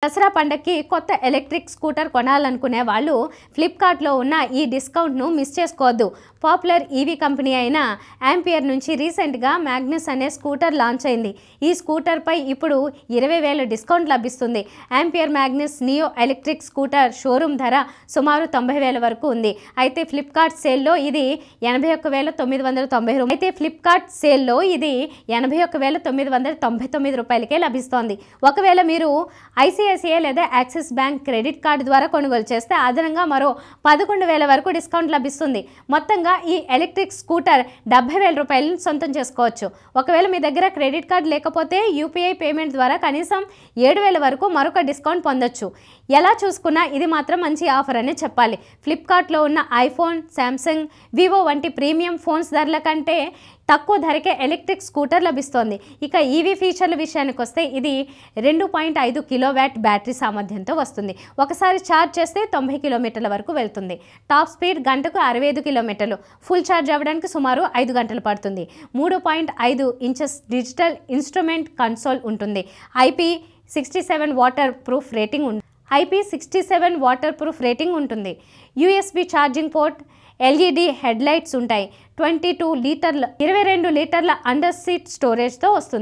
దసరా పండగకి కొత్త electric scooter కొనాలనుకునే వాళ్ళు ఫ్లిప్కార్ట్లో ఉన్న ఈ డిస్కౌంట్ను మిస్ చేసుకోవద్దు. పాపులర్ ఈవీ కంపెనీ అయిన యాంపియర్ నుంచి రీసెంట్గా మ్యాగ్నస్ అనే స్కూటర్ లాంచ్ అయింది. ఈ స్కూటర్పై ఇప్పుడు 20,000 డిస్కౌంట్ లభిస్తుంది. Ampere Magnus neo electric scooter showroom ధర సుమారు 90,000 వరకు ఉంది. అయితే ఫ్లిప్కార్ట్ సేల్లో ఇది 81,999 రూపాయలకే లభిస్తోంది. ఒకవేళ మీరు ఐసిఐసిఐ లేదా యాక్సిస్ బ్యాంక్ క్రెడిట్ కార్డు ద్వారా కొనుగోలు చేస్తే అదనంగా మరో 11,000 వరకు డిస్కౌంట్ లభిస్తుంది. మొత్తంగా ఈ ఎలక్ట్రిక్ స్కూటర్ 70,000 రూపాయలను సొంతం చేసుకోవచ్చు. ఒకవేళ మీ దగ్గర క్రెడిట్ కార్డు లేకపోతే యూపీఐ పేమెంట్ ద్వారా కనీసం 7,000 వరకు మరొక డిస్కౌంట్ పొందొచ్చు. ఎలా చూసుకున్నా ఇది మాత్రం మంచి ఆఫర్ అనే చెప్పాలి. ఫ్లిప్కార్ట్లో ఉన్న ఐఫోన్, శాంసంగ్, వివో వంటి ప్రీమియం ఫోన్స్ ధరల కంటే తక్కువ ధరకే ఎలక్ట్రిక్ స్కూటర్ లభిస్తోంది. ఇక ఈవీ ఫీచర్ల విషయానికి వస్తే ఇది 2.5 కిలోవాట్ బ్యాటరీ సామర్థ్యంతో వస్తుంది. ఒకసారి ఛార్జ్ చేస్తే 90 కిలోమీటర్ల వరకు వెళ్తుంది. టాప్ స్పీడ్ గంటకు 65 కిలోమీటర్లు. ఫుల్ ఛార్జ్ అవ్వడానికి సుమారు 5 గంటలు పడుతుంది. 3.5 ఇంచెస్ డిజిటల్ ఇన్స్ట్రుమెంట్ కన్సోల్ ఉంటుంది. IP67 వాటర్ ప్రూఫ్ రేటింగ్ ఉంటుంది. USB charging port, LED head lights ఉంటాయి. 22 లీటర్ల అండర్ సీట్ స్టోరేజ్తో వస్తుంది.